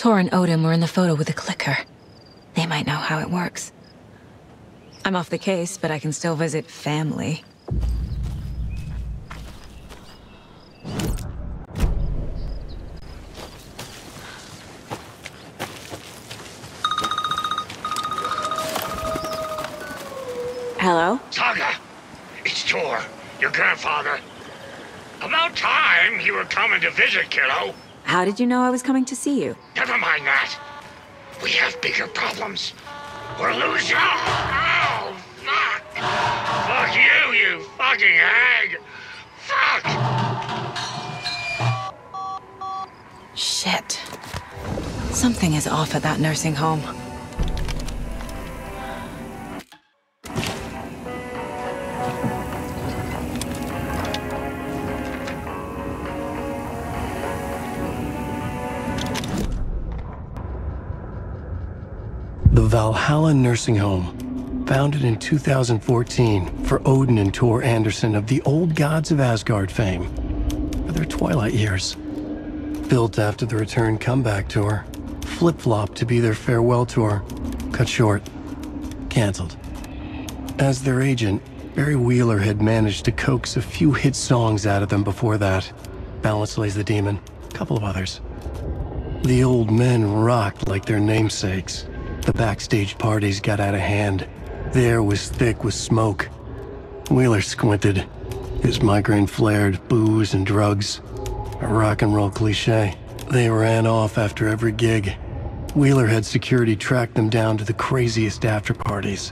Tor and Odin were in the photo with a clicker. They might know how it works. I'm off the case, but I can still visit family. Hello? Saga! It's Tor, your grandfather. About time you were coming to visit, kiddo. How did you know I was coming to see you? Never mind that. We have bigger problems. We're losing. Oh, fuck! Fuck you, you fucking hag! Fuck! Shit. Something is off at that nursing home. The Valhalla Nursing Home, founded in 2014 for Odin and Tor Anderson of the Old Gods of Asgard fame, for their twilight years. Built after the return comeback tour, flip-flopped to be their farewell tour, cut short, canceled. As their agent, Barry Wheeler had managed to coax a few hit songs out of them before that. Balance Lays the Demon, a couple of others. The old men rocked like their namesakes. The backstage parties got out of hand. The air was thick with smoke. Wheeler squinted. His migraine flared, booze and drugs. A rock and roll cliche. They ran off after every gig. Wheeler had security track them down to the craziest after parties.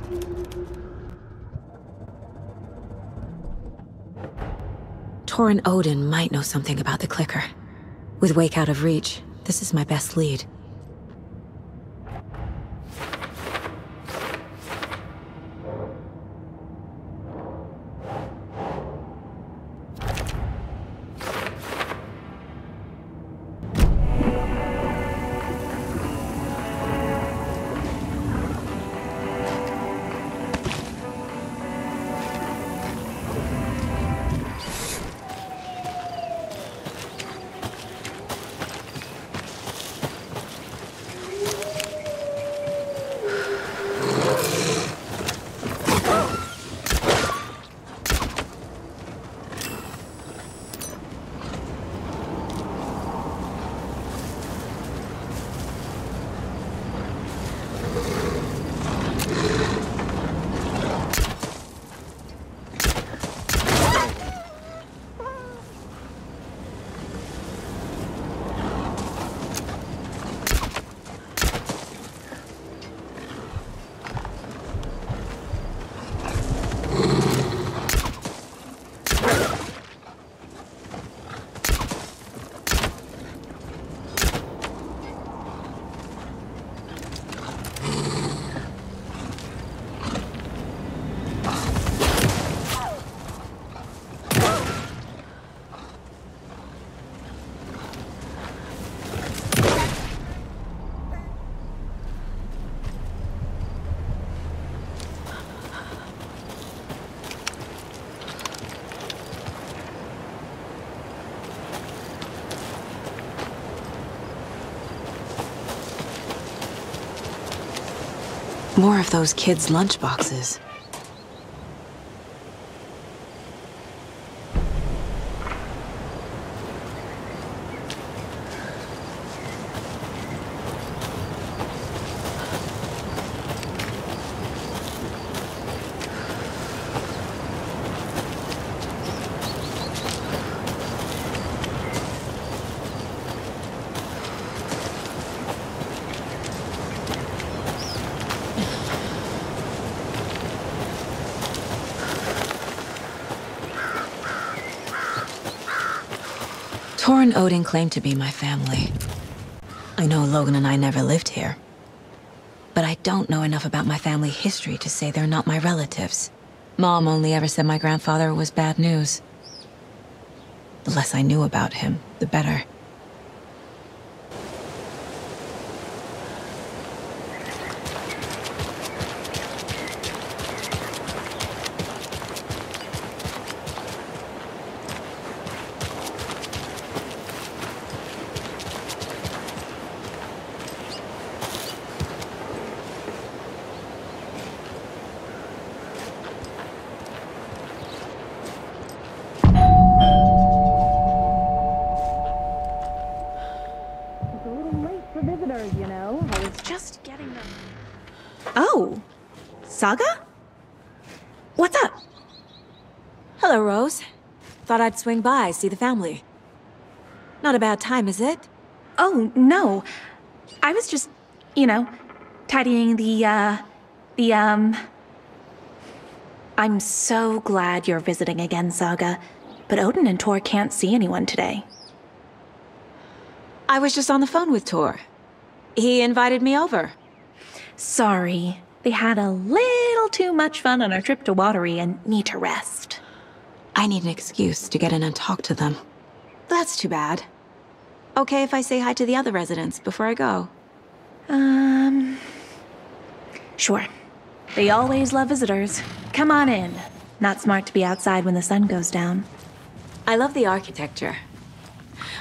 Tor and Odin might know something about the clicker. With Wake out of reach, this is my best lead. More of those kids' lunchboxes. Tor and Odin claim to be my family. I know Logan and I never lived here. But I don't know enough about my family history to say they're not my relatives. Mom only ever said my grandfather was bad news. The less I knew about him, the better. Saga? What's up? Hello, Rose. Thought I'd swing by, see the family. Not a bad time, is it? Oh, no. I was just, tidying I'm so glad you're visiting again, Saga. But Odin and Tor can't see anyone today. I was just on the phone with Tor. He invited me over. Sorry. They had a little too much fun on our trip to Watery and need to rest. I need an excuse to get in and talk to them. That's too bad. Okay if I say hi to the other residents before I go? Sure. They always love visitors. Come on in. Not smart to be outside when the sun goes down. I love the architecture.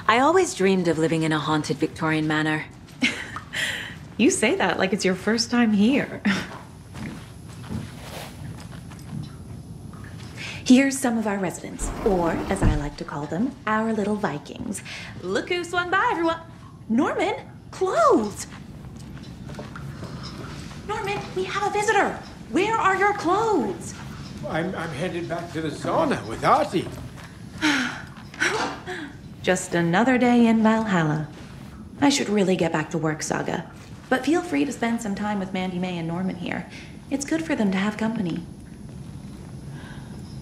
I always dreamed of living in a haunted Victorian manor. You say that like it's your first time here. Here's some of our residents, or as I like to call them, our little Vikings. Look who swung by, everyone. Norman, clothes. Norman, we have a visitor. Where are your clothes? I'm headed back to the sauna with Ozzy. Just another day in Valhalla. I should really get back to work, Saga. But feel free to spend some time with Mandy May and Norman here. It's good for them to have company.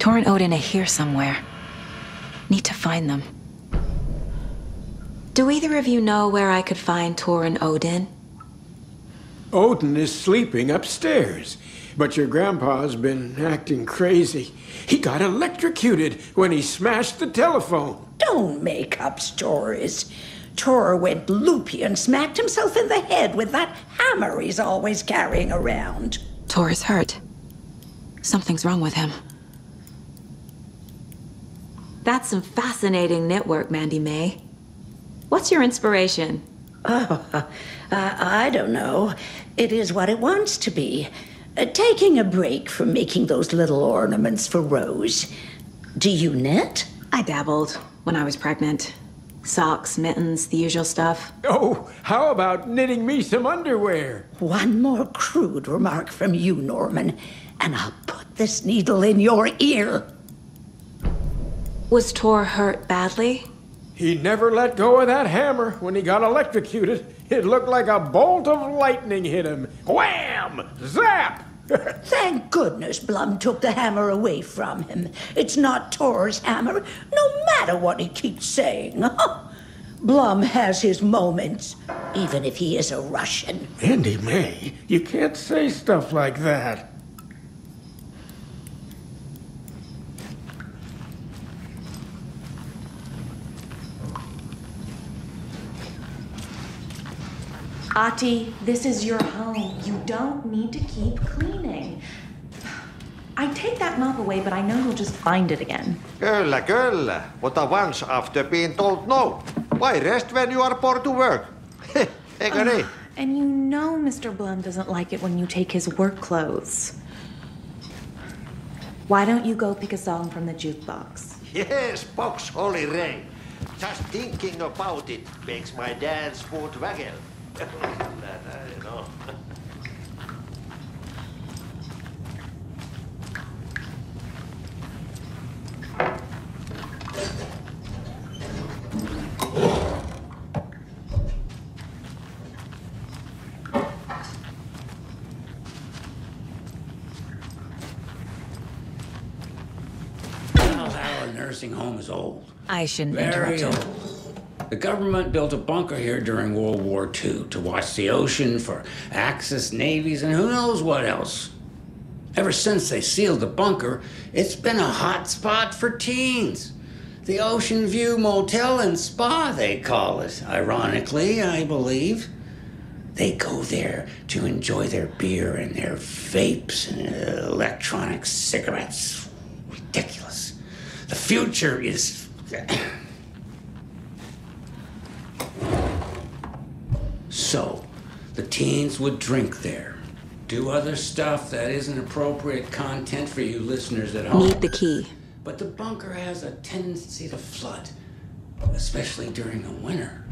Tor and Odin are here somewhere. Need to find them. Do either of you know where I could find Tor and Odin? Odin is sleeping upstairs, but your grandpa's been acting crazy. He got electrocuted when he smashed the telephone. Don't make up stories. Tor went loopy and smacked himself in the head with that hammer he's always carrying around. Tor is hurt. Something's wrong with him. That's some fascinating knitwork, Mandy May. What's your inspiration? Oh, I don't know. It is what it wants to be. Taking a break from making those little ornaments for Rose. Do you knit? I dabbled when I was pregnant. Socks, mittens, the usual stuff. Oh, how about knitting me some underwear? One more crude remark from you, Norman, and I'll put this needle in your ear. Was Tor hurt badly? He never let go of that hammer when he got electrocuted. It looked like a bolt of lightning hit him. Wham! Zap! Thank goodness Blum took the hammer away from him. It's not Tor's hammer, no matter what he keeps saying. Blum has his moments, even if he is a Russian. Mandy May, you can't say stuff like that. Ati, this is your home. You don't need to keep cleaning. I take that mop away, but I know you'll just find it again. Kyllä, kyllä. Mutta once after being told no. Why rest when you are bored to work? Eikö niin? And you know Mr. Blum doesn't like it when you take his work clothes. Why don't you go pick a song from the jukebox? Yes, box Holy Ray. Just thinking about it makes my dance foot waggle. You know. Valhalla nursing home is old. I shouldn't Very interrupt you. old. The government built a bunker here during World War II to watch the ocean for Axis navies and who knows what else. Ever since they sealed the bunker, it's been a hot spot for teens. The Ocean View Motel and Spa, they call it, ironically, I believe. They go there to enjoy their beer and their vapes and electronic cigarettes. Ridiculous. The future is... So, the teens would drink there, do other stuff that isn't appropriate content for you listeners at home. Need the key. But the bunker has a tendency to flood, especially during the winter.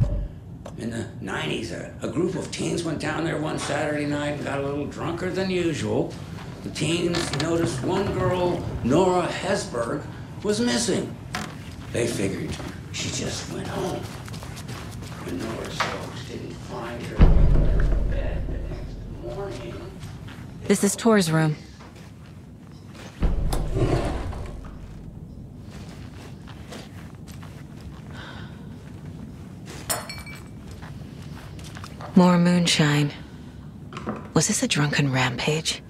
In the 90s, a group of teens went down there one Saturday night and got a little drunker than usual. the teens noticed one girl, Nora Hesberg, was missing. They figured she just went home. When Nora's folks didn't find her in bed the next morning... This is Tor's room. More moonshine. Was this a drunken rampage?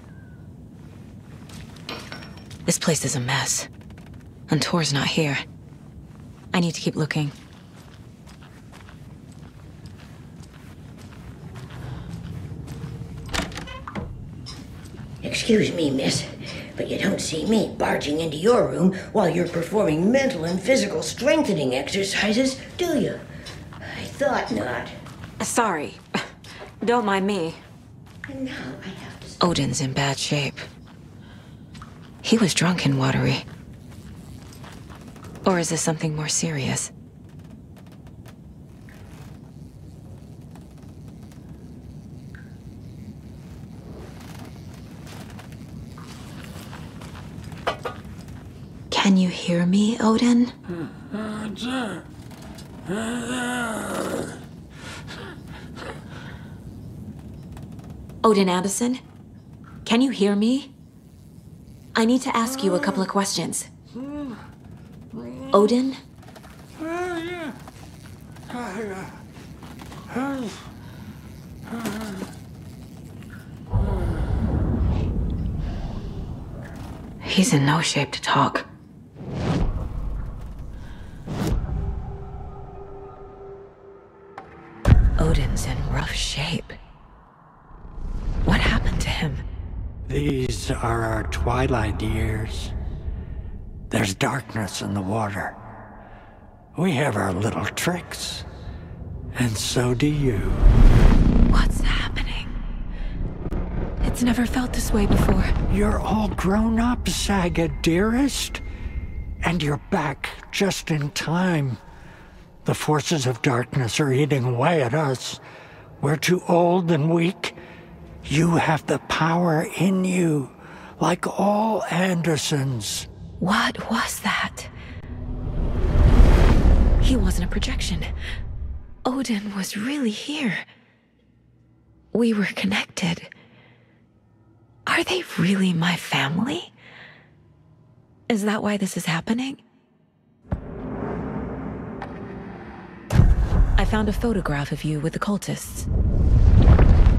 This place is a mess. And Tor's not here. I need to keep looking. Excuse me, miss, but you don't see me barging into your room while you're performing mental and physical strengthening exercises, do you? I thought not. Sorry. Don't mind me. And now I have to... Odin's in bad shape. He was drunk and watery. Or is this something more serious? Can you hear me, Odin? Odin Addison? Can you hear me? I need to ask you a couple of questions. Odin? He's in no shape to talk. Odin's in rough shape. What happened to him? These are our twilight years. There's darkness in the water. We have our little tricks. And so do you. What's happening? It's never felt this way before. You're all grown up, Saga, dearest. And you're back just in time. The forces of darkness are eating away at us. We're too old and weak. You have the power in you, like all Andersons. What was that? He wasn't a projection. Odin was really here. We were connected. Are they really my family? Is that why this is happening? I found a photograph of you with the cultists.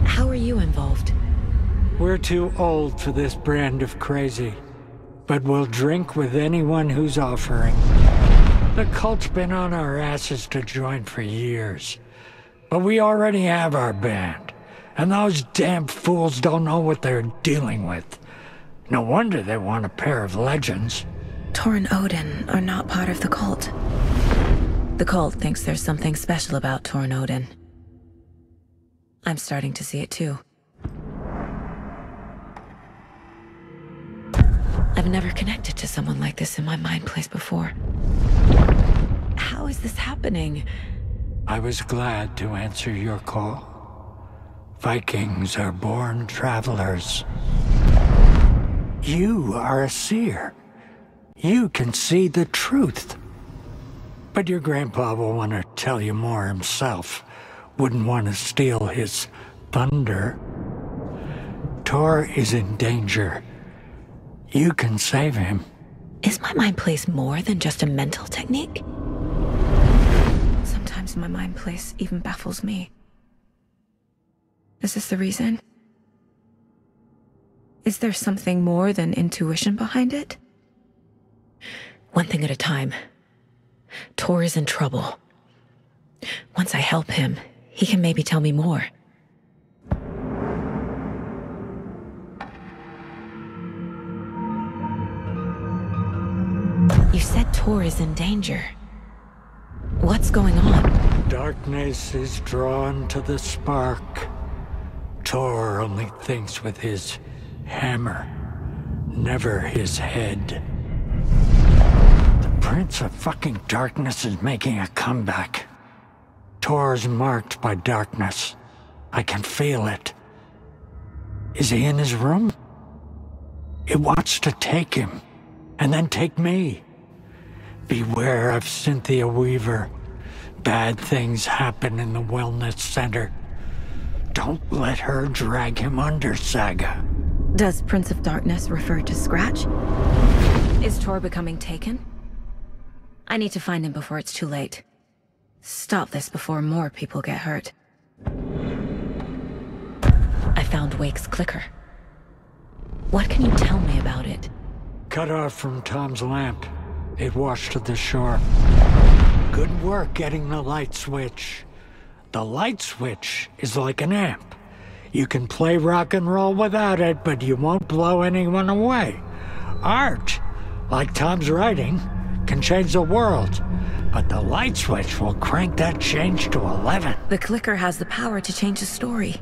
How are you involved? We're too old for this brand of crazy, but we'll drink with anyone who's offering. The cult's been on our asses to join for years, but we already have our band, and those damn fools don't know what they're dealing with. No wonder they want a pair of legends. Tor and Odin are not part of the cult. The cult thinks there's something special about Tor and Odin. I'm starting to see it too. I've never connected to someone like this in my mind place before. How is this happening? I was glad to answer your call. Vikings are born travelers. You are a seer. You can see the truth. But your grandpa will want to tell you more himself. Wouldn't want to steal his thunder. Tor is in danger. You can save him. Is my mind place more than just a mental technique? Sometimes my mind place even baffles me. Is this the reason? Is there something more than intuition behind it? One thing at a time. Tor is in trouble. Once I help him, he can maybe tell me more. You said Tor is in danger. What's going on? Darkness is drawn to the spark. Tor only thinks with his hammer, never his head. The Prince of fucking Darkness is making a comeback. Tor's marked by darkness. I can feel it. Is he in his room? It wants to take him, and then take me. Beware of Cynthia Weaver. Bad things happen in the wellness center. Don't let her drag him under, Saga. Does Prince of Darkness refer to Scratch? Is Tor becoming taken? I need to find him before it's too late. Stop this before more people get hurt. I found Wake's clicker. What can you tell me about it? Cut off from Tom's lamp. It washed to the shore. Good work getting the light switch. The light switch is like an amp. You can play rock and roll without it, but you won't blow anyone away. Art, like Tom's writing, can change the world, but the light switch will crank that change to 11. The clicker has the power to change the story.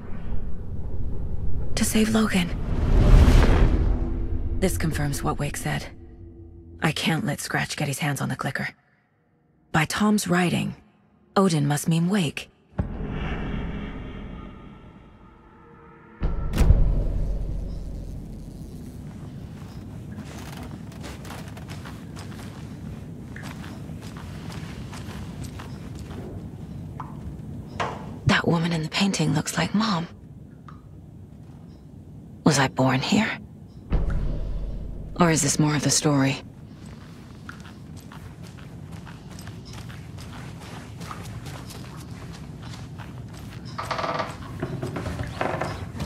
To save Logan. This confirms what Wake said. I can't let Scratch get his hands on the clicker. By Tom's writing, Odin must mean Wake. That woman in the painting looks like Mom. Was I born here? Or is this more of the story?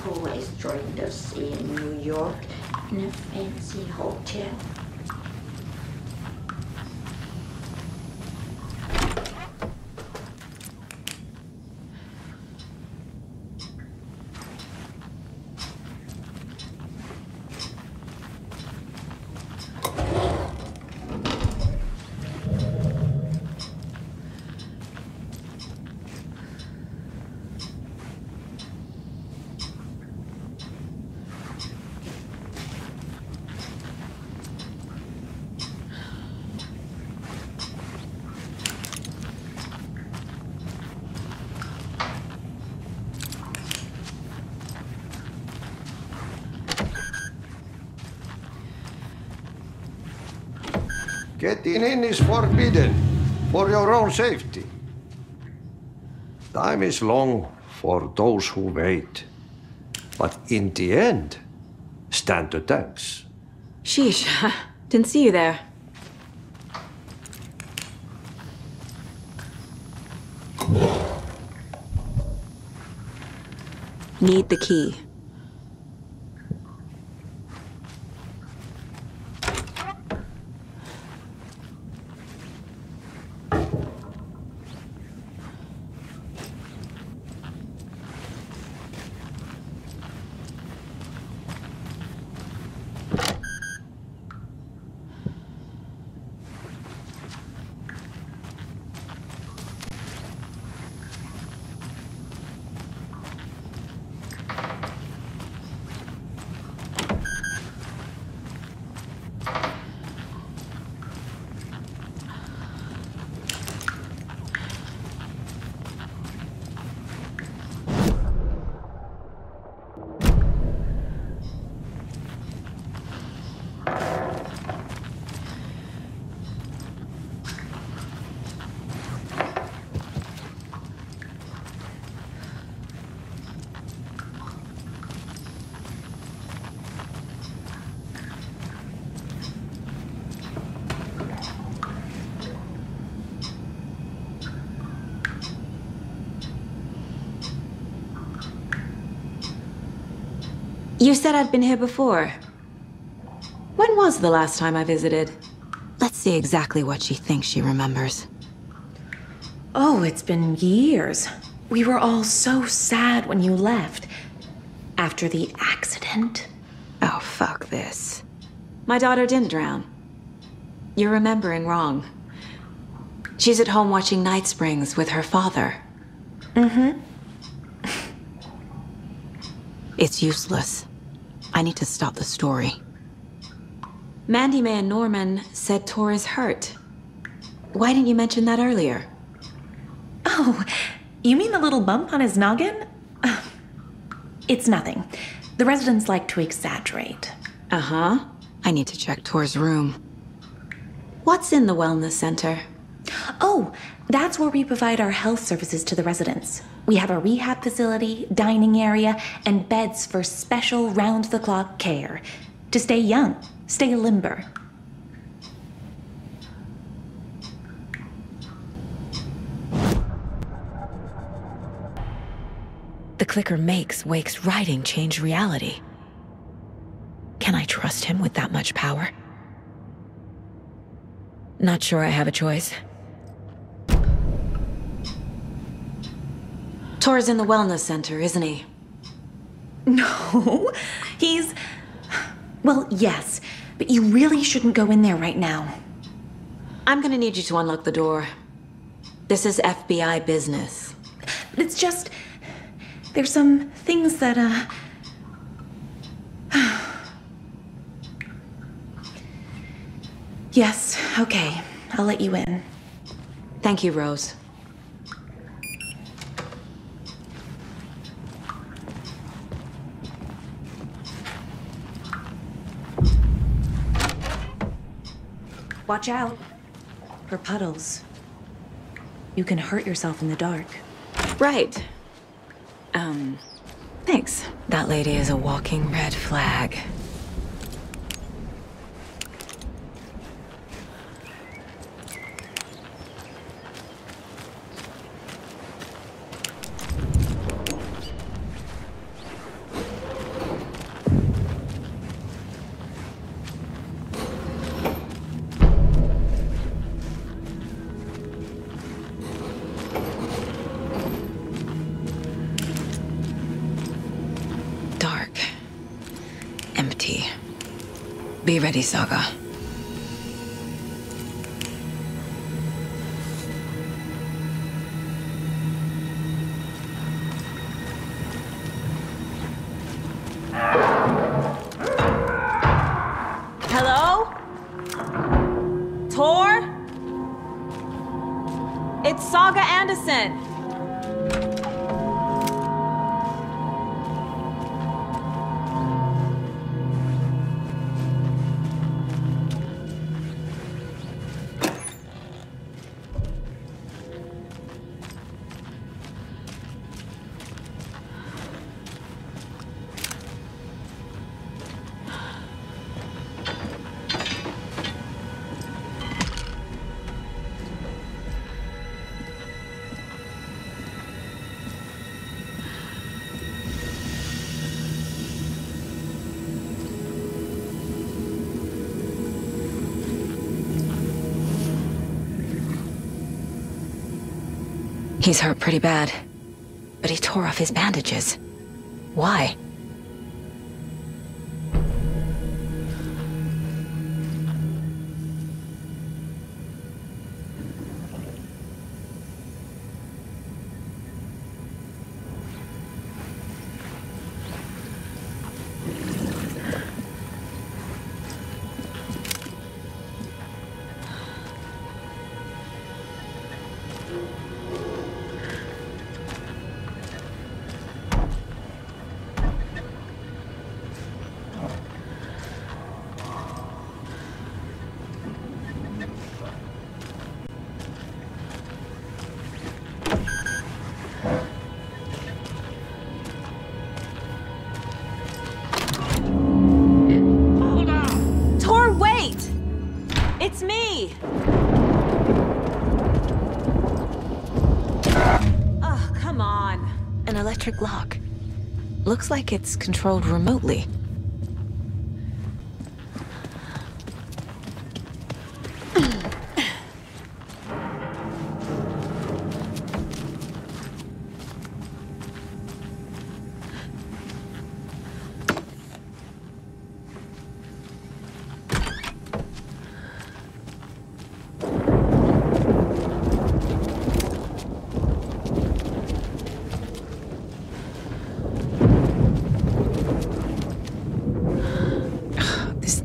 Always dreamed of seeing New York in a fancy hotel. Getting in is forbidden, for your own safety. Time is long for those who wait. But in the end, stand the thanks. Sheesh, didn't see you there. Need the key. You said I'd been here before. When was the last time I visited? Let's see exactly what she thinks she remembers. Oh, it's been years. We were all so sad when you left. After the accident. Oh, fuck this. My daughter didn't drown. You're remembering wrong. She's at home watching Night Springs with her father. Mm-hmm. It's useless. I need to stop the story. Mandy May and Norman said Tor is hurt. Why didn't you mention that earlier? Oh, you mean the little bump on his noggin? It's nothing. The residents like to exaggerate. Uh-huh. I need to check Tor's room. What's in the wellness center? Oh, that's where we provide our health services to the residents. We have a rehab facility, dining area, and beds for special round-the-clock care. To stay young, stay limber. The clicker makes Wake's writing change reality. Can I trust him with that much power? Not sure I have a choice. Tor's in the wellness center, isn't he? No, he's... Well, yes, but you really shouldn't go in there right now. I'm gonna need you to unlock the door. This is FBI business. It's just... There's some things that, Yes, okay. I'll let you in. Thank you, Rose. Watch out for puddles. You can hurt yourself in the dark. Right. Thanks. That lady is a walking red flag. Be ready, Saga. Hello? Tor? It's Saga Anderson. He's hurt pretty bad, but he tore off his bandages. Why? Electric lock. Looks like it's controlled remotely.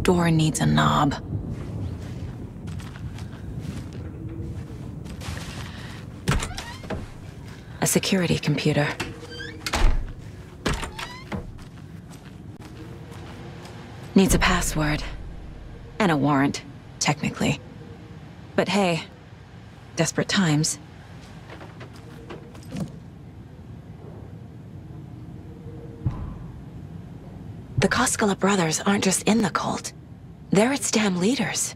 Door needs a knob. A security computer. Needs a password. And a warrant, technically. But hey, desperate times. The Koskela brothers aren't just in the cult. They're its damn leaders.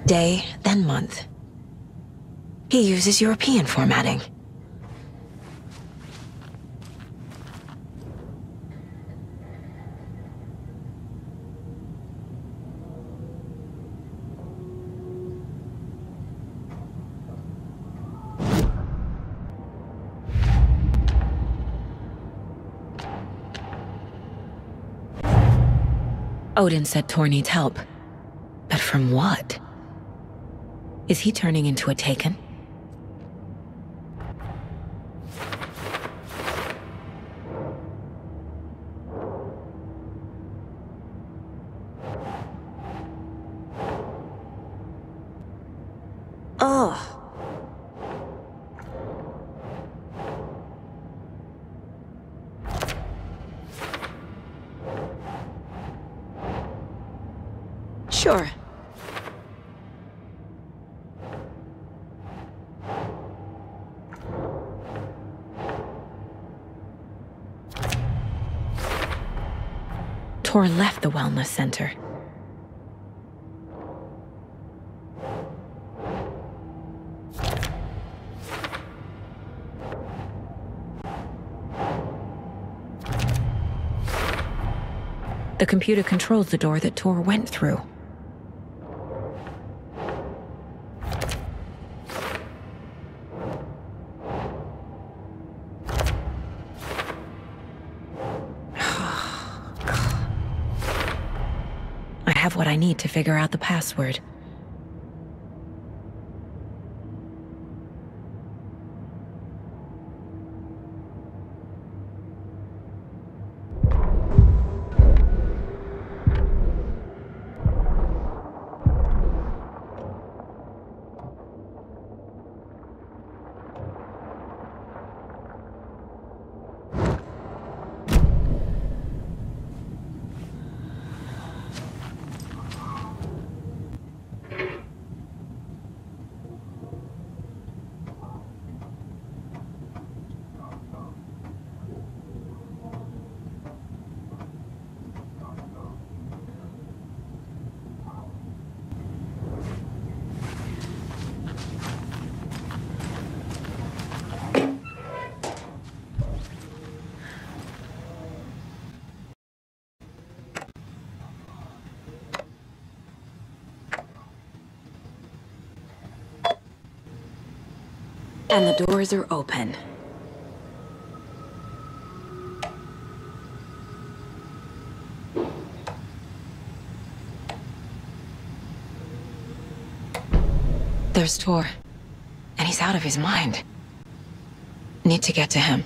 Day, then month. He uses European formatting. Odin said Tor needs help. But from what? Is he turning into a Taken? Oh. Sure. Tor left the wellness center. The computer controls the door that Tor went through. I have what I need to figure out the password. And the doors are open. There's Tor. And he's out of his mind. Need to get to him.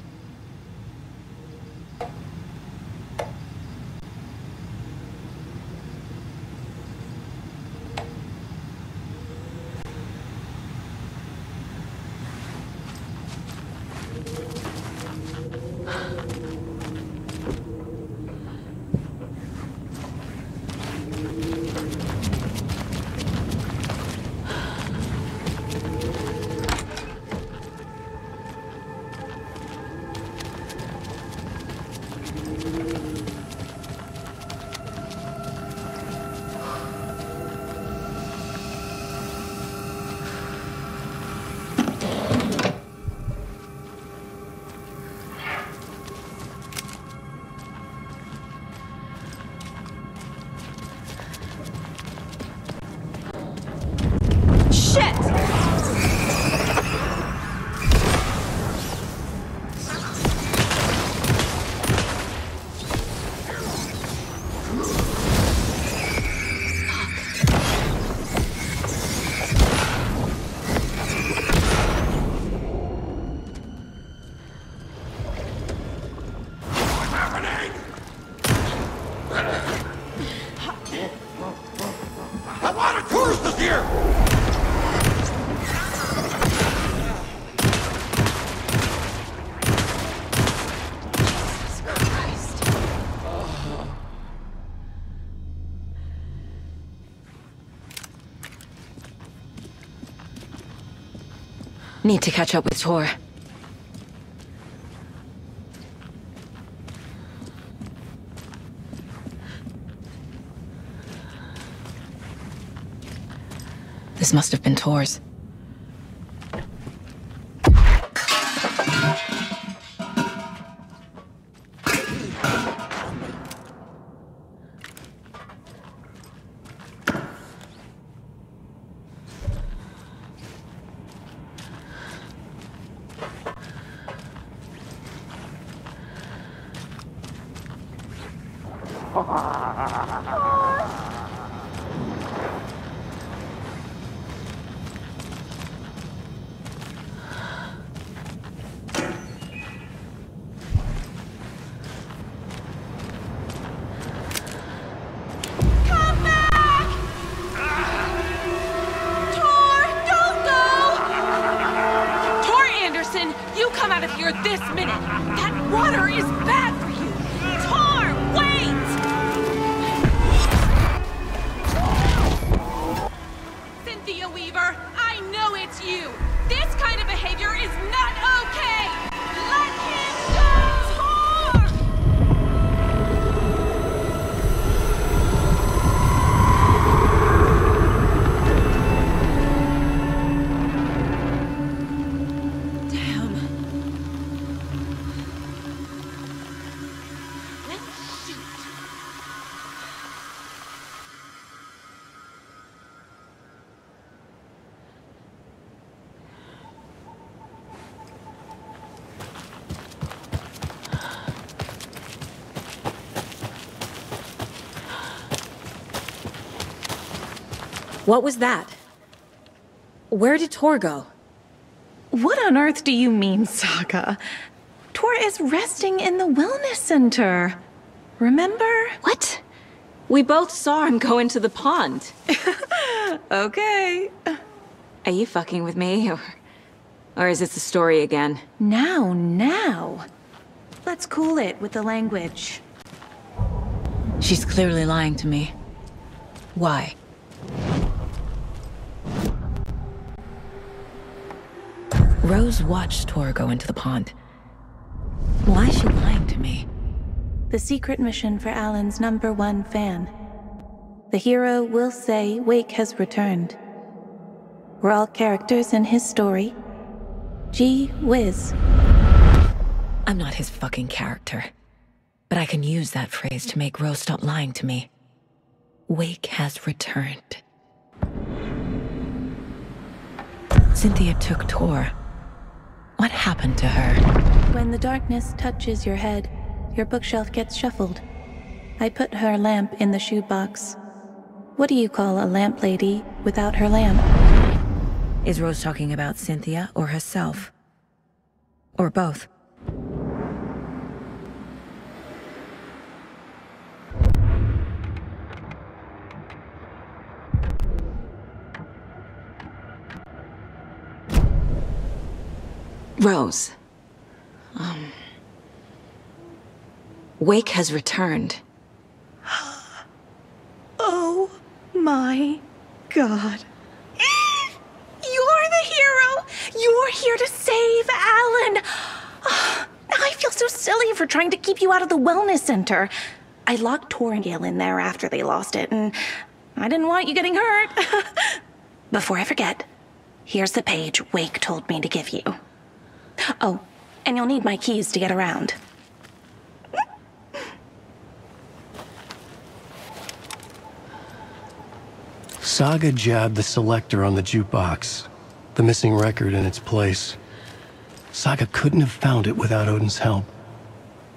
Need to catch up with Tor. This must have been Tor's. You come out of here this minute! That water is bad for you! Tor, wait! Cynthia Weaver, I know it's you! This kind of behavior is not okay! Let him go! Tor! What was that? Where did Tor go? What on earth do you mean, Saga? Tor is resting in the wellness center. Remember? What? We both saw him go into the pond. Okay. Are you fucking with me, or is this a story again? Now. Let's cool it with the language. She's clearly lying to me. Why? Rose watched Tor go into the pond. Why is she lying to me? The secret mission for Alan's #1 fan. The hero will say Wake has returned. We're all characters in his story. Gee whiz. I'm not his fucking character. But I can use that phrase to make Rose stop lying to me. Wake has returned. Cynthia took Tor. What happened to her? When the darkness touches your head, your bookshelf gets shuffled. I put her lamp in the shoebox. What do you call a lamp lady without her lamp? Is Rose talking about Cynthia or herself? Or both? Rose. Wake has returned. Oh my God. You're the hero! You're here to save Alan! I feel so silly for trying to keep you out of the wellness center. I locked Tor and Gale in there after they lost it, and I didn't want you getting hurt. Before I forget, here's the page Wake told me to give you. Oh, and you'll need my keys to get around. Saga jabbed the selector on the jukebox, the missing record in its place. Saga couldn't have found it without Odin's help.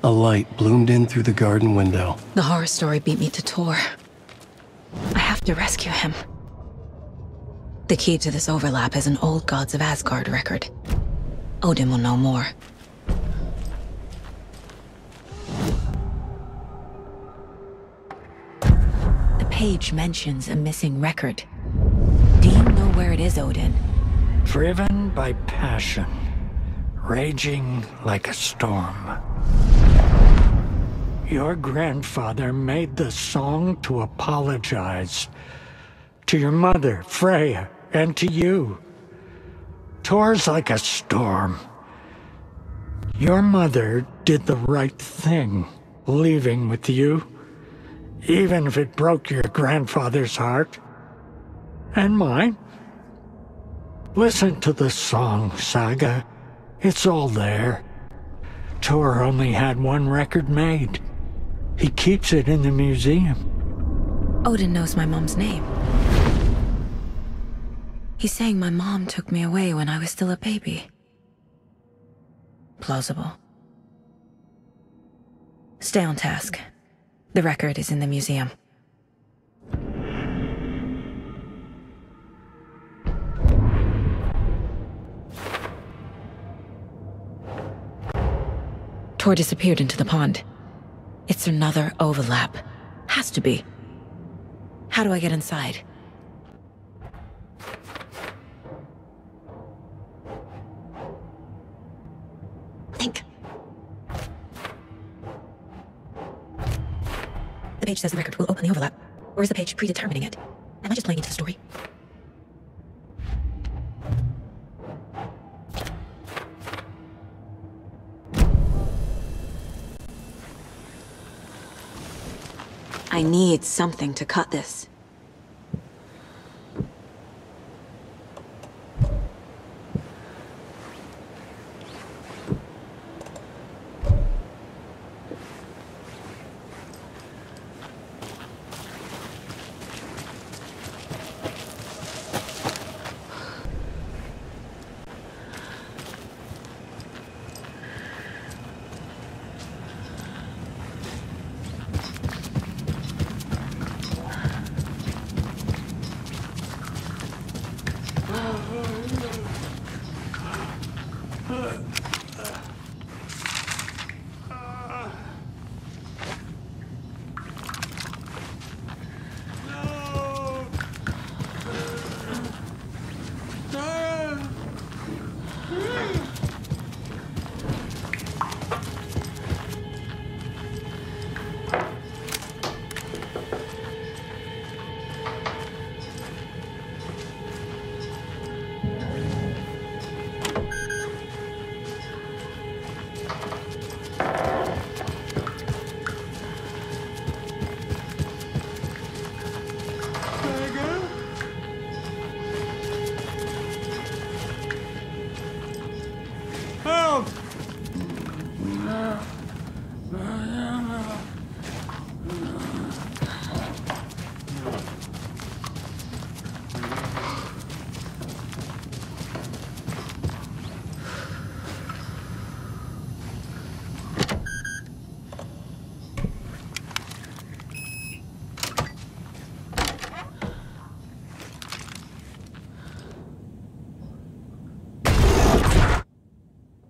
A light bloomed in through the garden window. The horror story beat me to Tor. I have to rescue him. The key to this overlap is an Old Gods of Asgard record. Odin will know more. The page mentions a missing record. Do you know where it is, Odin? Driven by passion, raging like a storm. Your grandfather made the song to apologize. To your mother, Freya, and to you. Tor's like a storm. Your mother did the right thing, leaving with you, even if it broke your grandfather's heart. And mine. Listen to the song, Saga. It's all there. Tor only had one record made. He keeps it in the museum. Odin knows my mom's name. He's saying my mom took me away when I was still a baby. Plausible. Stay on task. The record is in the museum. Tor disappeared into the pond. It's another overlap. Has to be. How do I get inside? Think. The page says the record will open the overlap. Or is the page predetermining it? Am I just playing into the story? I need something to cut this.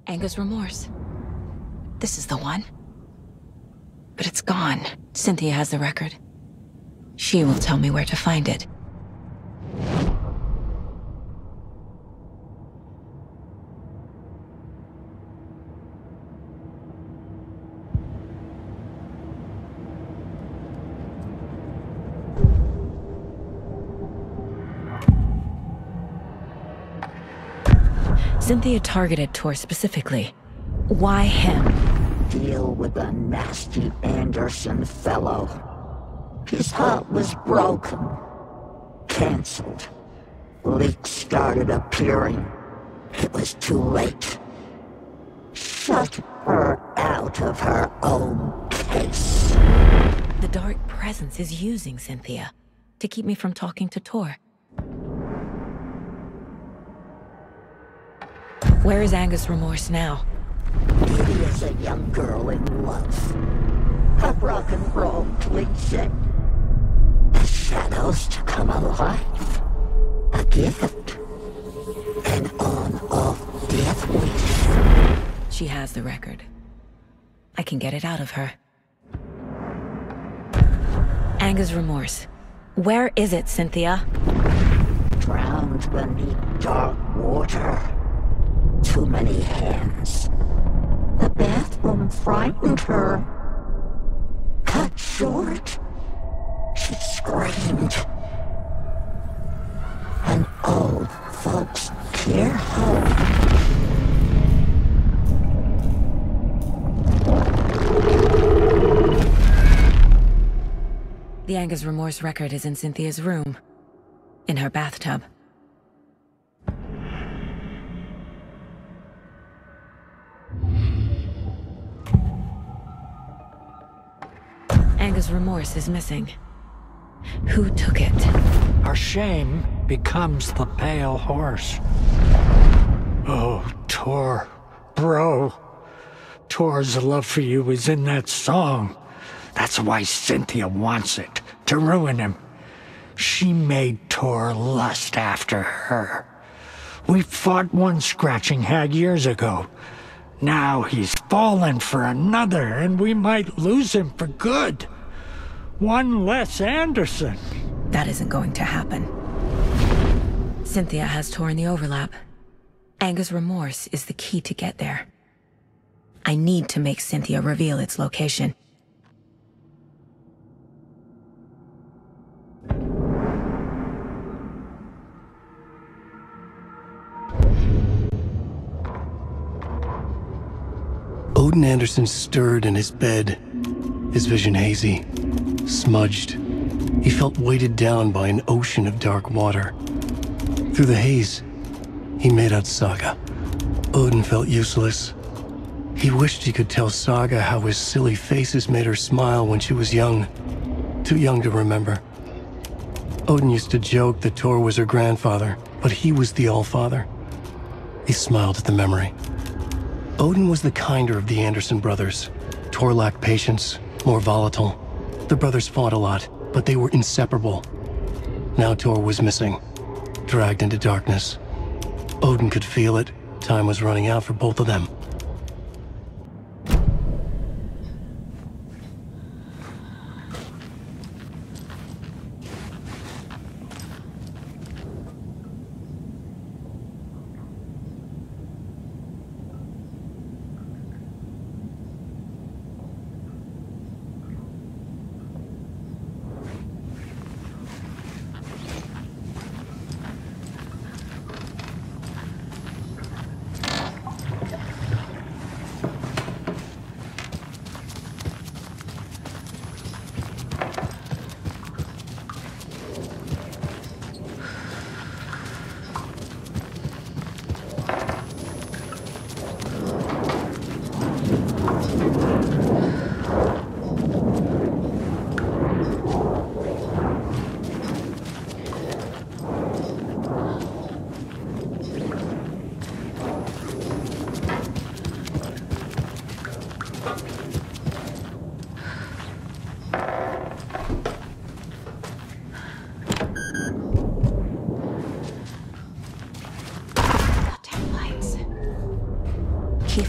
Anger's remorse. This is the one. But it's gone. Cynthia has the record. She will tell me where to find it. Cynthia targeted Tor specifically. Why him? Deal with the nasty Anderson fellow. His heart was broken. Cancelled. Leaks started appearing. It was too late. Shut her out of her own case. The dark presence is using Cynthia to keep me from talking to Tor. Where is Anger's remorse now? He is a young girl in love. Her rock and roll cliche. The shadows to come alive. A gift. An on-off death wish. She has the record. I can get it out of her. Anger's remorse. Where is it, Cynthia? Drowned beneath dark water. Too many hands. The bathroom frightened her. Cut short. She screamed. An old folks' We're home. The Anger's Remorse record is in Cynthia's room. In her bathtub. Anger's Remorse is missing. Who took it? Our shame becomes the pale horse. Oh, Tor. Bro. Tor's love for you is in that song. That's why Cynthia wants it, to ruin him. She made Tor lust after her. We fought one scratching hag years ago. Now he's fallen for another, and we might lose him for good. One less Anderson. That isn't going to happen. Cynthia has Tor in the overlap. Anger's Remorse is the key to get there. I need to make Cynthia reveal its location. Odin Anderson stirred in his bed, his vision hazy, smudged. He felt weighted down by an ocean of dark water. Through the haze, he made out Saga. Odin felt useless. He wished he could tell Saga how his silly faces made her smile when she was young. Too young to remember. Odin used to joke that Tor was her grandfather, but he was the Allfather. He smiled at the memory. Odin was the kinder of the Anderson brothers. Tor lacked patience, more volatile. The brothers fought a lot, but they were inseparable. Now Tor was missing, dragged into darkness. Odin could feel it. Time was running out for both of them.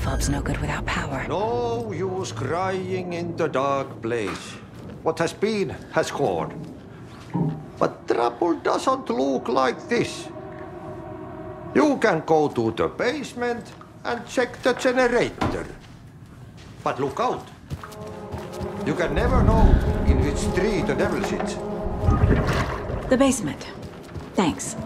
Fob's no good without power. No use crying in the dark place. What has been has gone. But trouble doesn't look like this. You can go to the basement and check the generator. But look out. You can never know in which tree the devil sits. The basement. Thanks.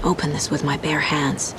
Open this with my bare hands.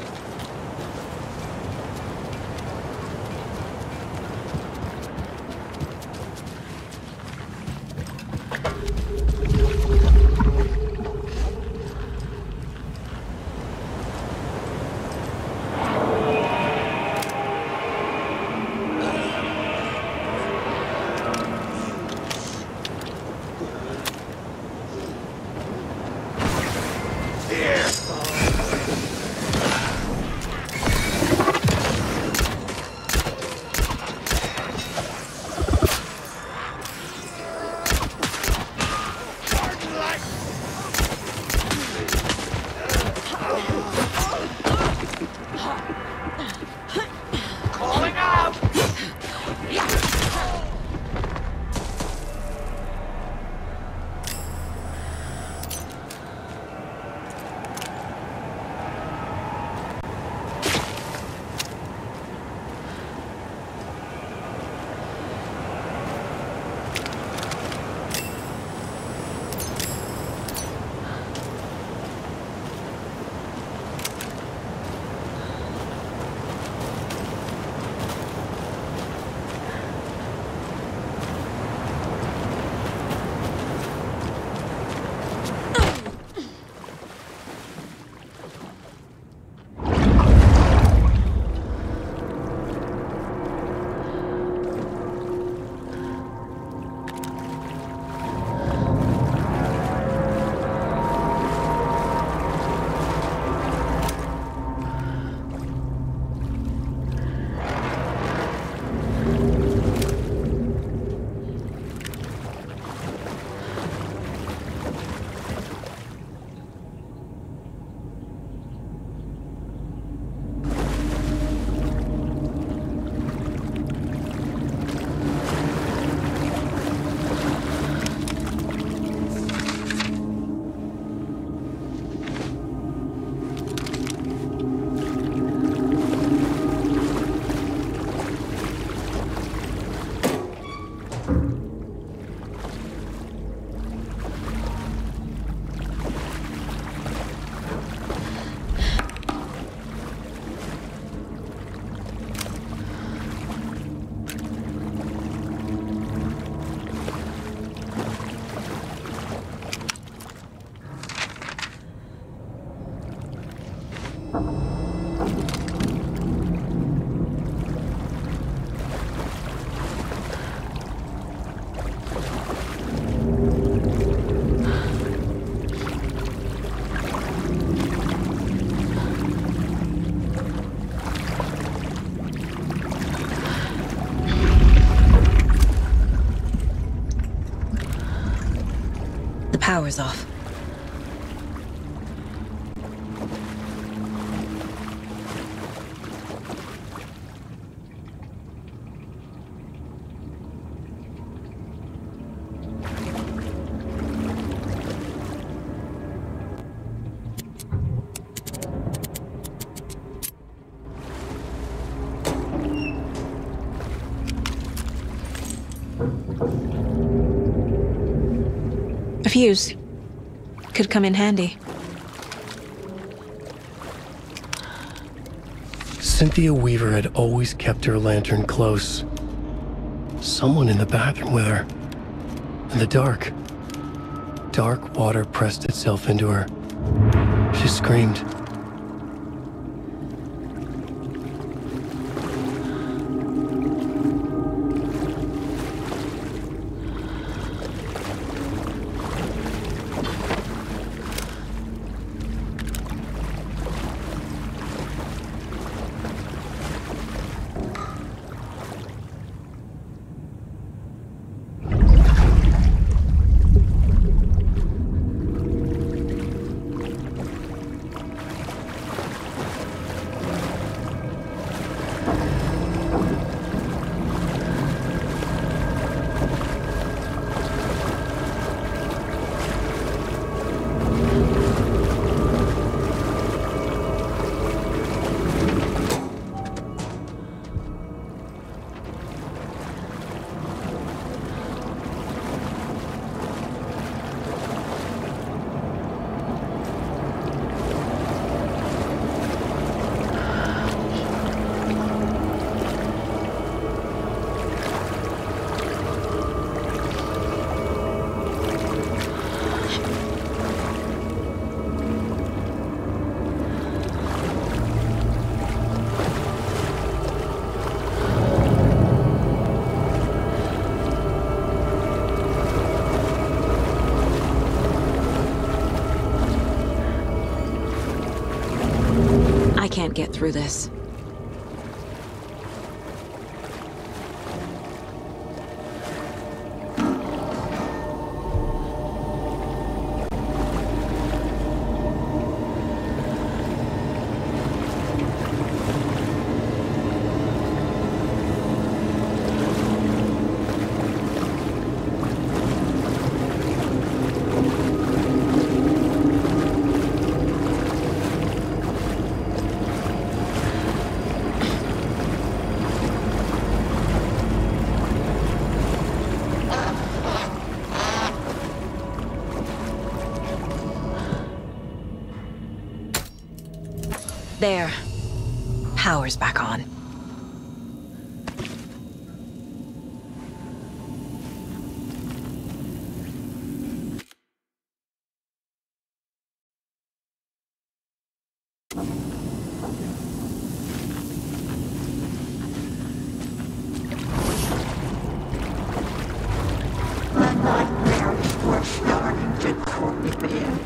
Power's off. A fuse. Could come in handy. Cynthia Weaver had always kept her lantern close. Someone in the bathroom with her. In the dark. Dark water pressed itself into her. She screamed. Can't get through this. There. Power's back on. My nightmares were starting to creep in.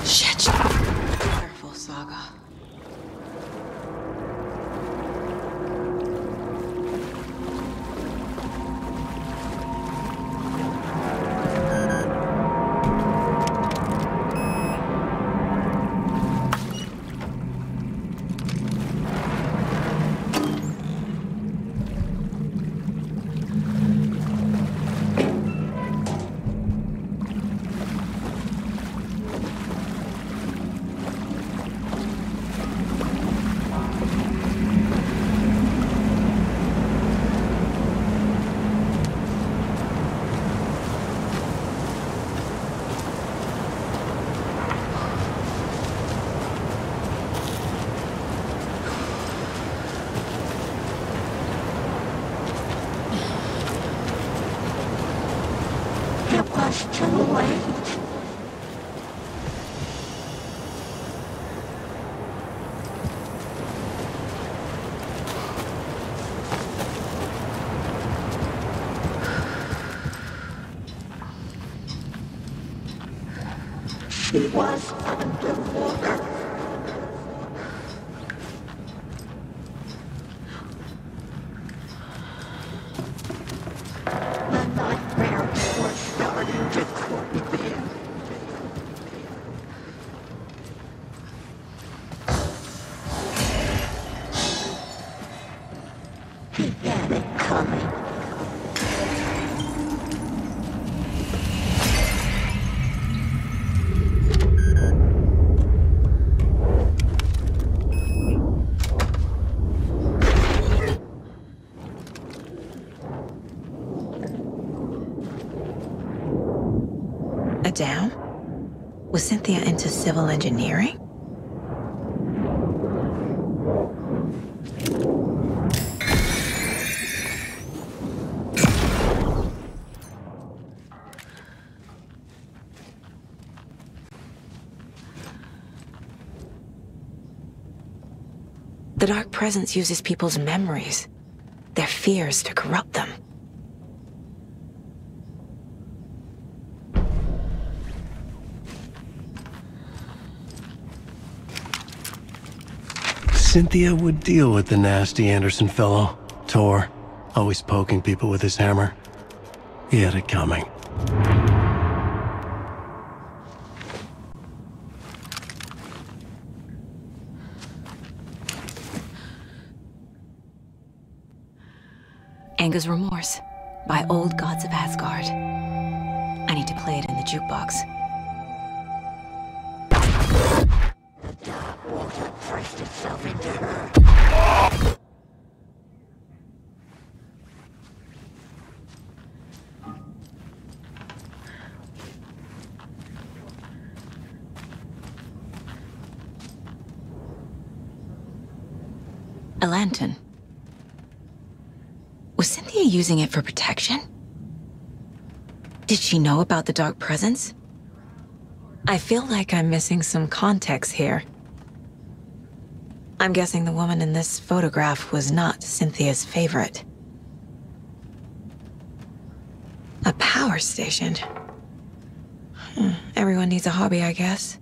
Shit. Careful, Saga. Too late. She was underwater. Cynthia into civil engineering? The Dark Presence uses people's memories, their fears, to corrupt them. Cynthia would deal with the nasty Anderson fellow, Tor, always poking people with his hammer. He had it coming. Anger's Remorse by Old Gods of Asgard. I need to play it in the jukebox. The dark water pressed itself into her. A lantern. Was Cynthia using it for protection? Did she know about the Dark Presence? I feel like I'm missing some context here. I'm guessing the woman in this photograph was not Cynthia's favorite. A power station. Everyone needs a hobby, I guess.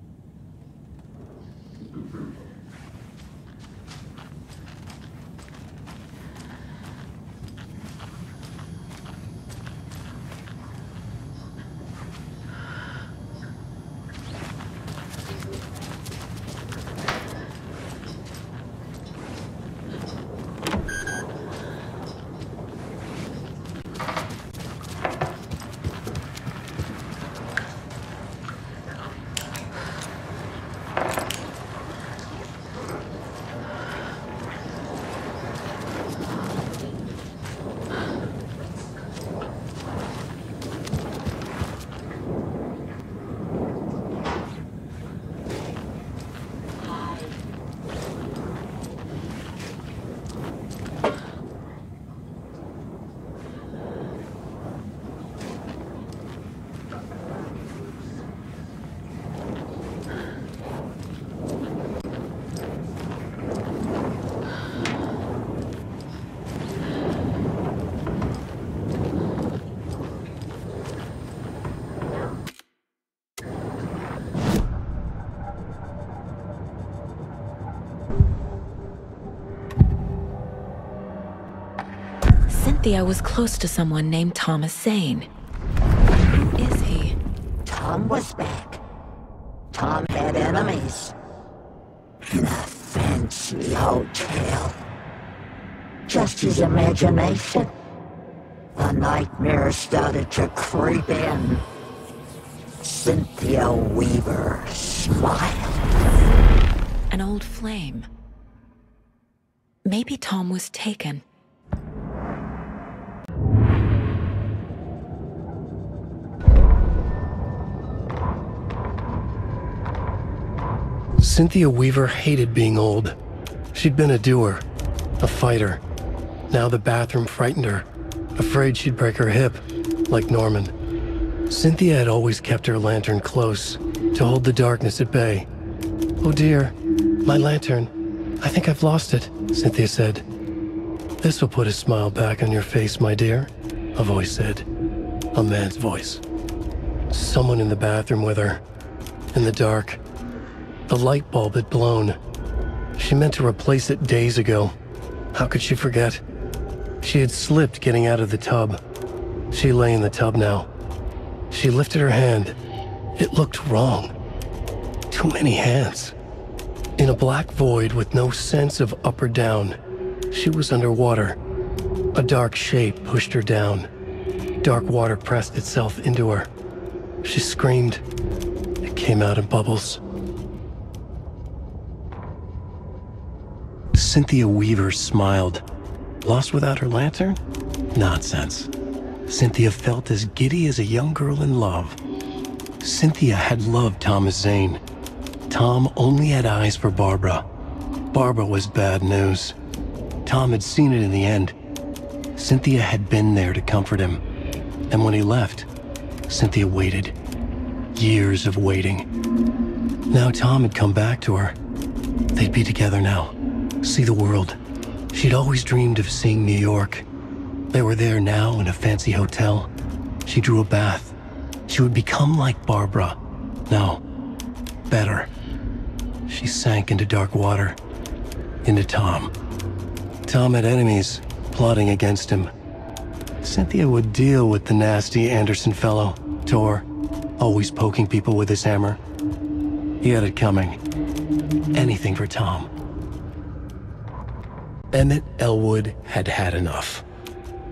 Cynthia was close to someone named Thomas Zane. Who is he? Tom was back. Tom had enemies. In a fancy hotel. Just his imagination. The nightmare started to creep in. Cynthia Weaver smiled. An old flame. Maybe Tom was taken. Cynthia Weaver hated being old. She'd been a doer, a fighter. Now the bathroom frightened her, afraid she'd break her hip, like Norman. Cynthia had always kept her lantern close, to hold the darkness at bay. "Oh dear, my lantern. I think I've lost it," Cynthia said. "This will put a smile back on your face, my dear," a voice said. A man's voice. Someone in the bathroom with her. In the dark. The light bulb had blown. She meant to replace it days ago. How could she forget? She had slipped getting out of the tub. She lay in the tub now. She lifted her hand. It looked wrong. Too many hands. In a black void with no sense of up or down, she was underwater. A dark shape pushed her down. Dark water pressed itself into her. She screamed. It came out in bubbles. Cynthia Weaver smiled. Lost without her lantern? Nonsense. Cynthia felt as giddy as a young girl in love. Cynthia had loved Thomas Zane. Tom only had eyes for Barbara. Barbara was bad news. Tom had seen it in the end. Cynthia had been there to comfort him. And when he left, Cynthia waited. Years of waiting. Now Tom had come back to her. They'd be together now. See the world. She'd always dreamed of seeing New York. They were there now in a fancy hotel. She drew a bath. She would become like Barbara. No, better. She sank into dark water. Into Tom. Tom had enemies plotting against him. Cynthia would deal with the nasty Anderson fellow, Tor, always poking people with his hammer. He had it coming. Anything for Tom. Emmett Elwood had had enough.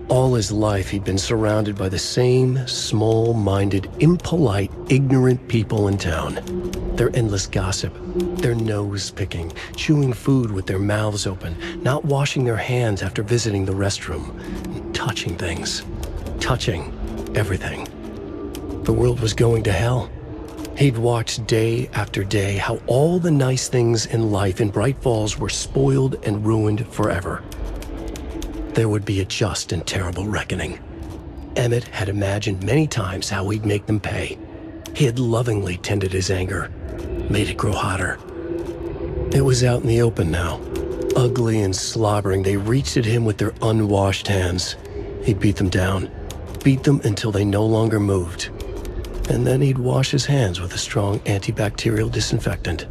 All his life he'd been surrounded by the same small-minded, impolite, ignorant people in town. Their endless gossip, their nose-picking, chewing food with their mouths open, not washing their hands after visiting the restroom, and touching things. Touching everything. The world was going to hell. He'd watched day after day how all the nice things in life in Bright Falls were spoiled and ruined forever. There would be a just and terrible reckoning. Emmett had imagined many times how he'd make them pay. He had lovingly tended his anger, made it grow hotter. It was out in the open now. Ugly and slobbering, they reached at him with their unwashed hands. He'd beat them down, beat them until they no longer moved. And then he'd wash his hands with a strong antibacterial disinfectant.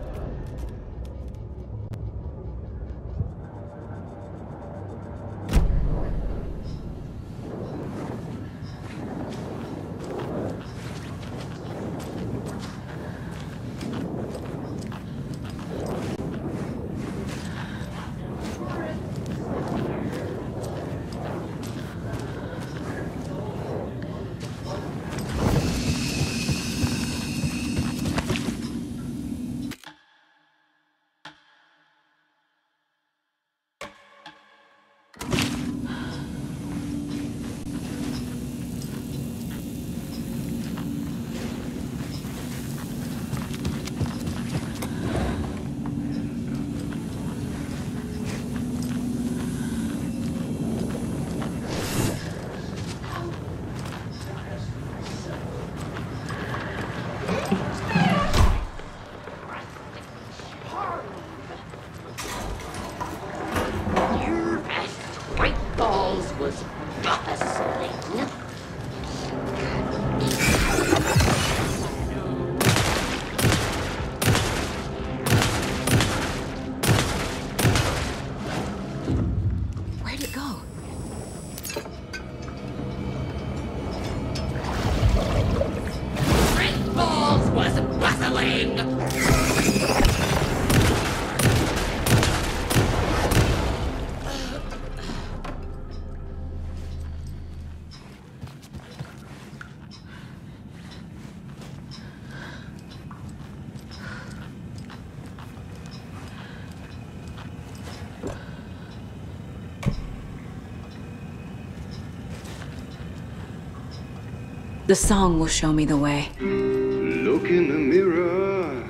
The song will show me the way. Look in the mirror,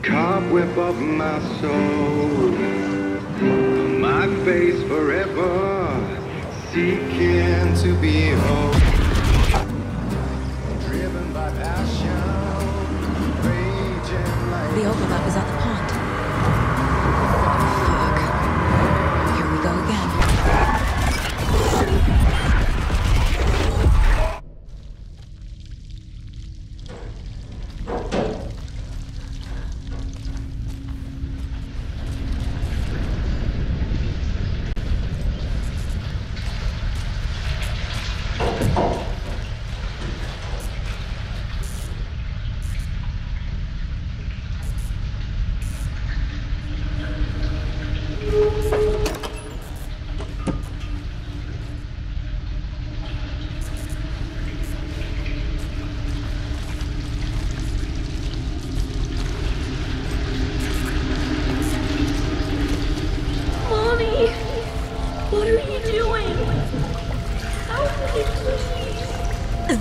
cobweb of my soul, my face forever, seeking to be whole. Driven by passion, raging like The overlap is at the pond. Fuck. Here we go again.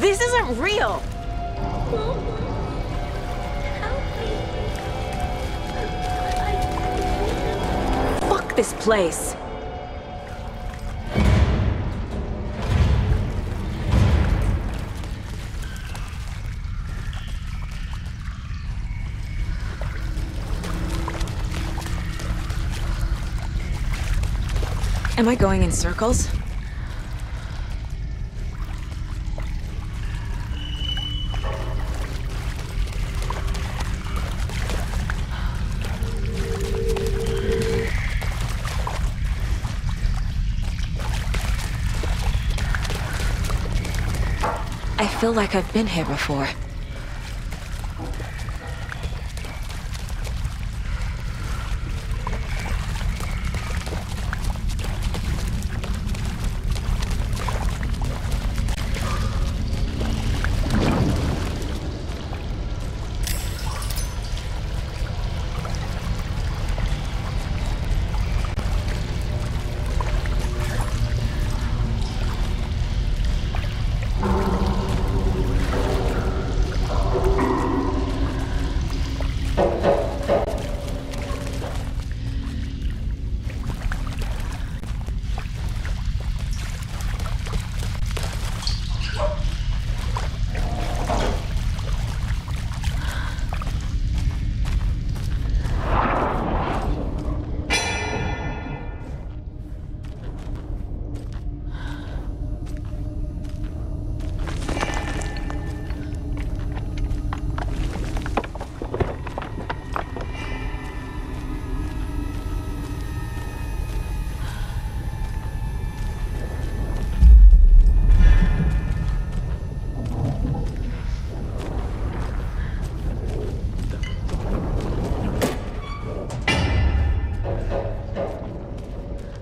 This isn't real! this place. Am I going in circles? I feel like I've been here before.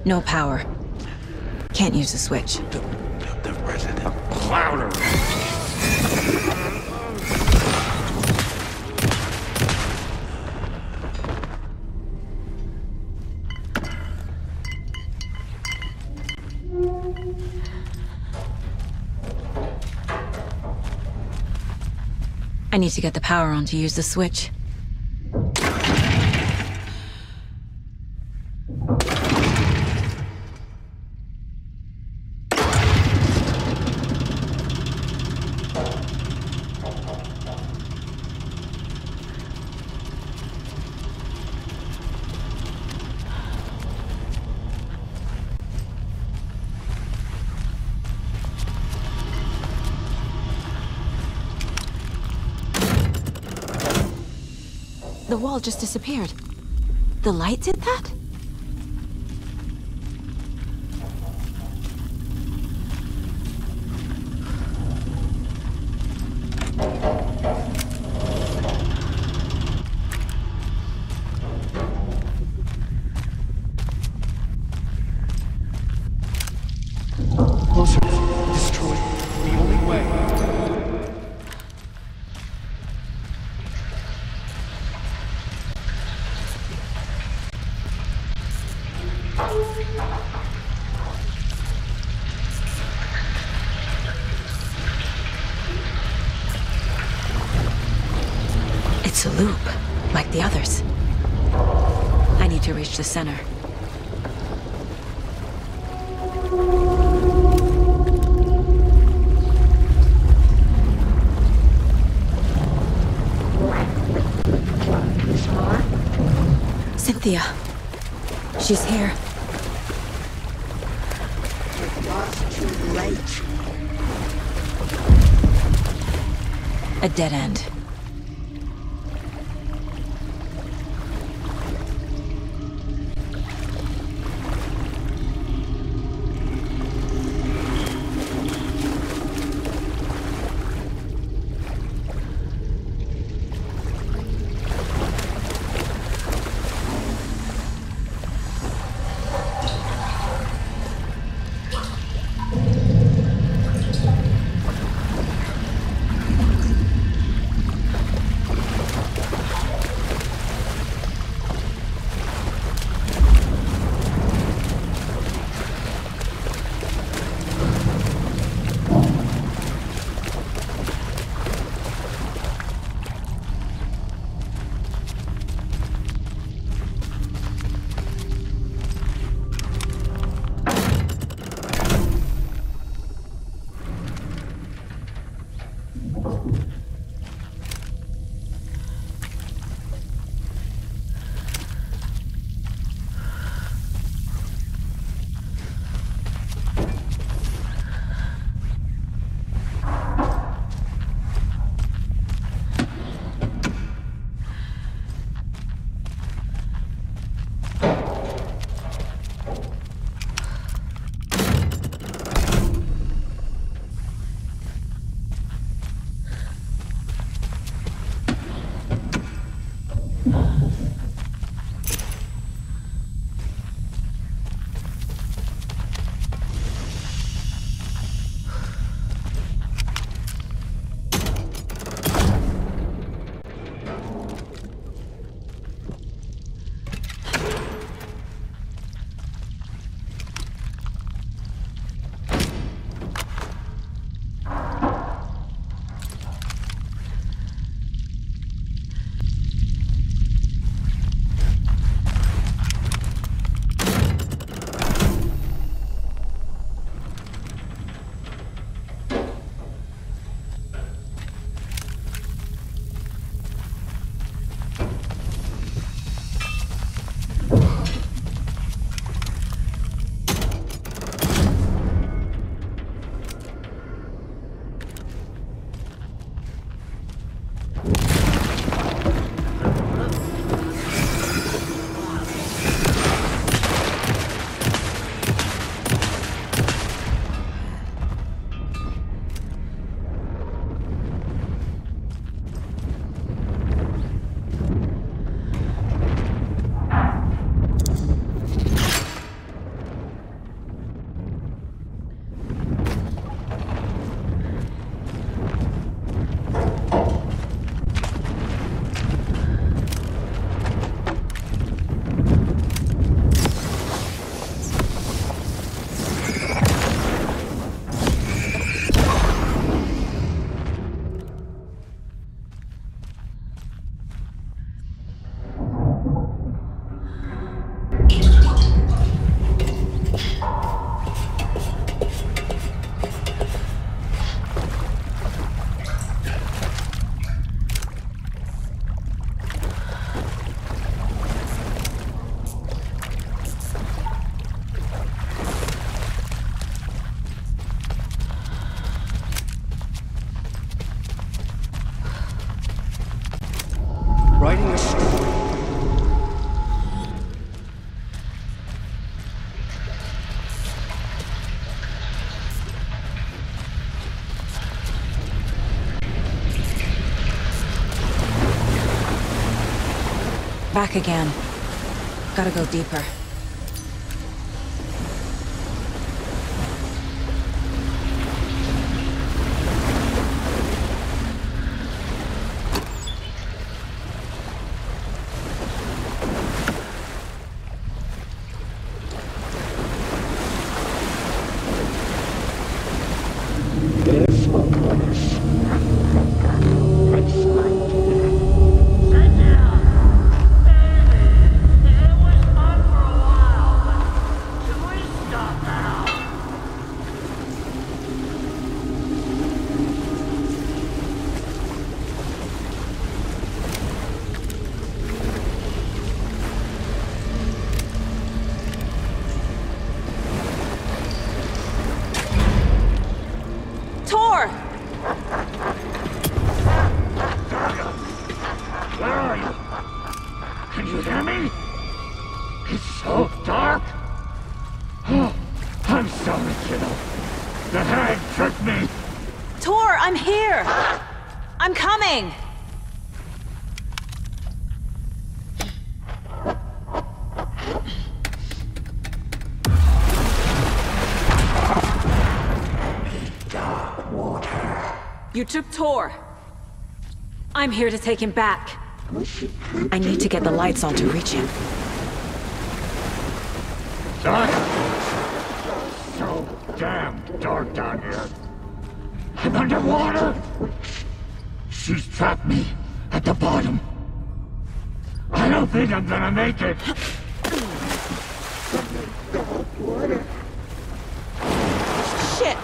No power. Can't use the switch. The resident. Louder! I need to get the power on to use the switch. The wall just disappeared. The light did that? Closer. Destroy. The only way. It's a loop, like the others. I need to reach the center. Cynthia. She's here. It was too late. A dead end. Writing a story. Back again. Gotta go deeper. Where are you? Can you hear me? It's so dark. Oh, I'm sorry, kiddo. The hag tricked me. Tor, I'm here! I'm coming! Dark water. You took Tor. I'm here to take him back. I need to get the lights on to reach him. Dark? So damn dark down here. I'm underwater. She's trapped me at the bottom. I don't think I'm gonna make it. Shit!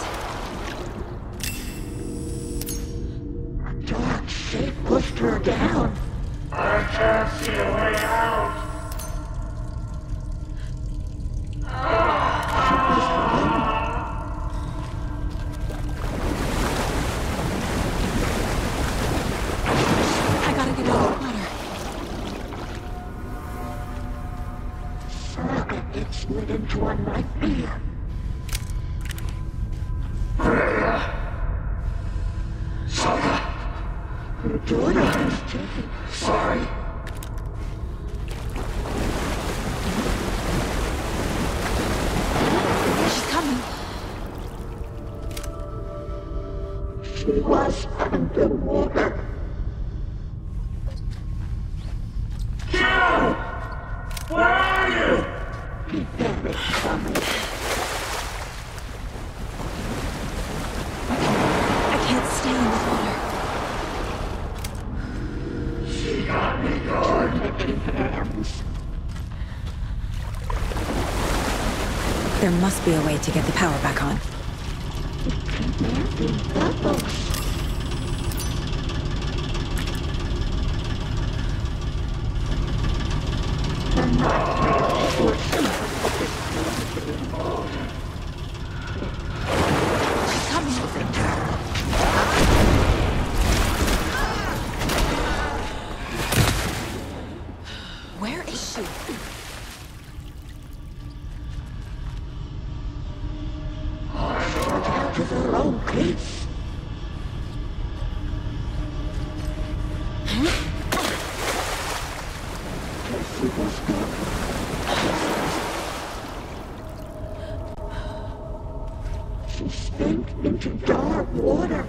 Dark shape pushed her down. I can't see a way out. I gotta get out of the water. Saga gets slid into one like me. Saga! You're doing it. Sorry. She's coming. She was underwater. Joe! Where are you? He barely coming. I can't stay in the water. She got me good. Hands. There must be a way to get the power back on. She's coming. Where is she? Out of her own place. She was good. She sank into dark water.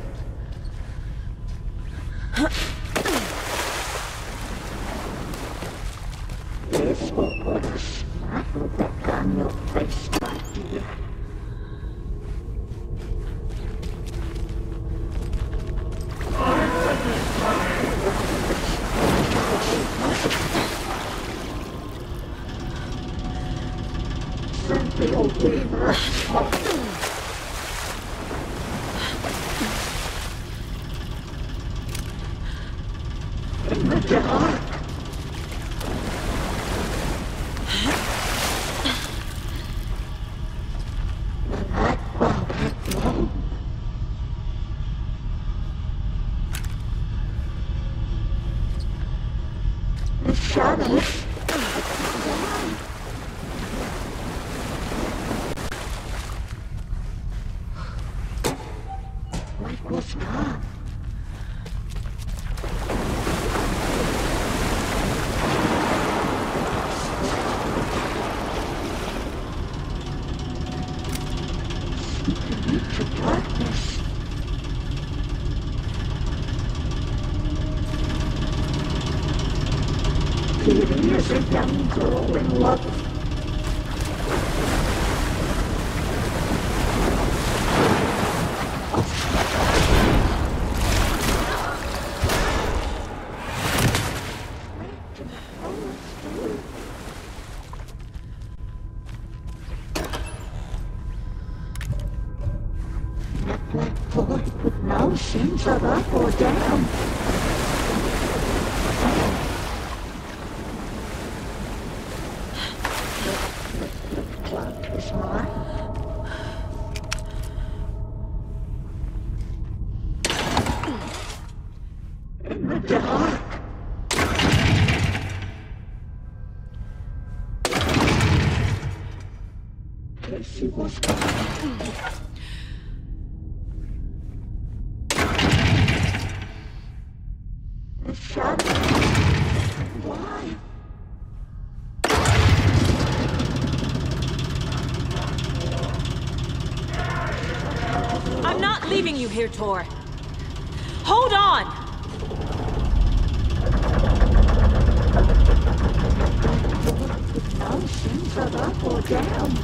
This will put a smacker back on your face, my dear. the old weaver. In the dark. The shadows. What was gone? Into darkness. Here is a young girl in love. That black void with no sense of up or down. Club is mine. In the dark. Casey was gone. The shadow. Why? I'm not leaving you here, Tor. Hold on! No sense of up or down.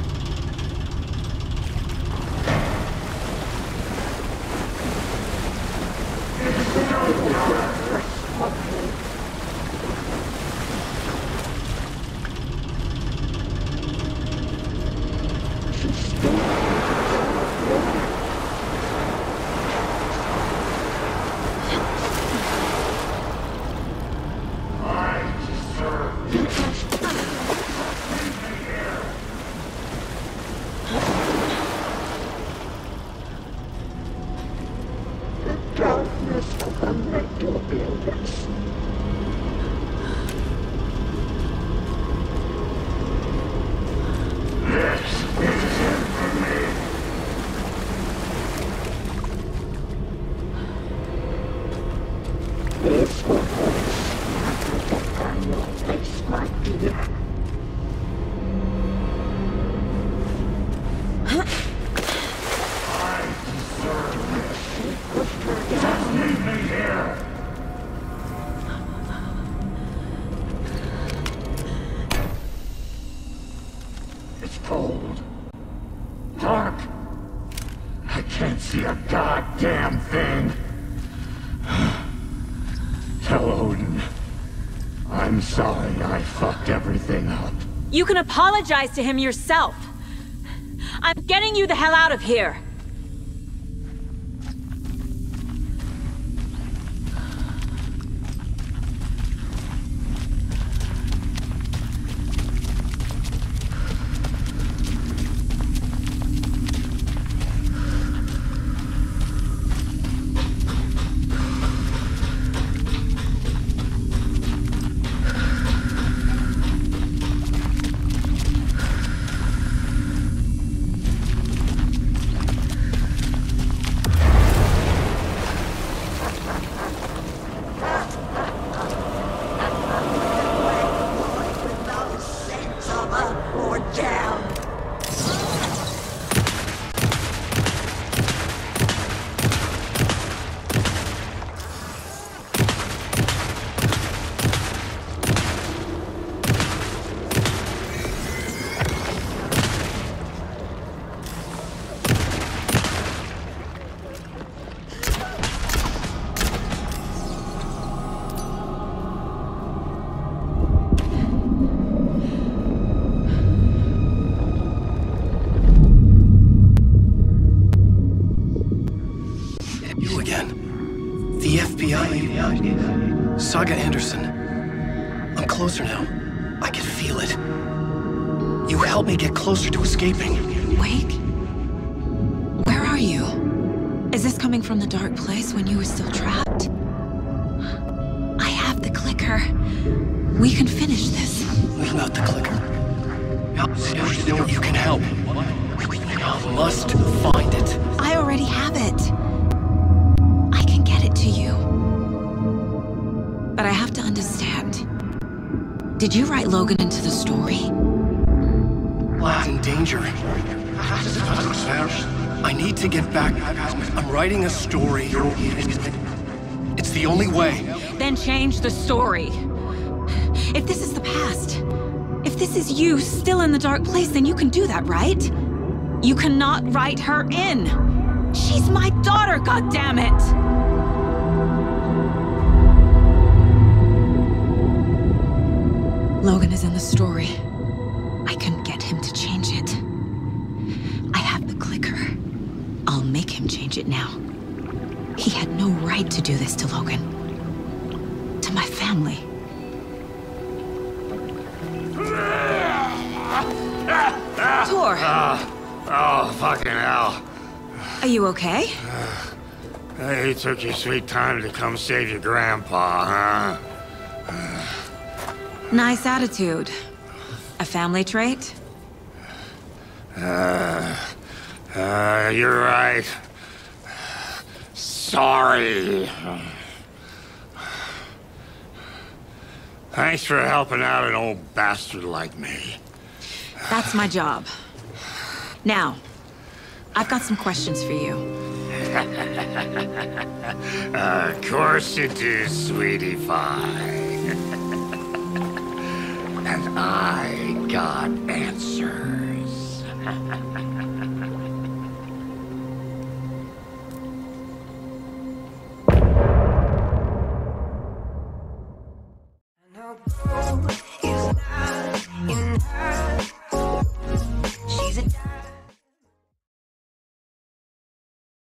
Darkness of the mental buildings. This is it for me. This will hurt the final face might be. Just leave me here! It's cold. Dark. I can't see a goddamn thing. Tell Odin. I'm sorry I fucked everything up. You can apologize to him yourself. I'm getting you the hell out of here. Saga Anderson. I'm closer now. I can feel it. You helped me get closer to escaping. Wake? Where are you? Is this coming from the dark place when you were still trapped? I have the clicker. We can finish this. What about the clicker? You can help. You must find it. I already have it. I can get it to you. But I have to understand. Did you write Logan into the story? Lad's in danger. I need to get back. I'm writing a story. It's the only way. Then change the story. If this is the past, if this is you still in the dark place, then you can do that, right? You cannot write her in. She's my daughter, goddammit! Logan is in the story. I can get him to change it. I have the clicker. I'll make him change it now. He had no right to do this to Logan. To my family. Tor! Oh, fucking hell. Are you okay? You took your sweet time to come save your grandpa, huh? Nice attitude. A family trait? You're right. Sorry. Thanks for helping out an old bastard like me. That's my job. Now, I've got some questions for you. Of course you do, sweetie pie. And I got answers. She's a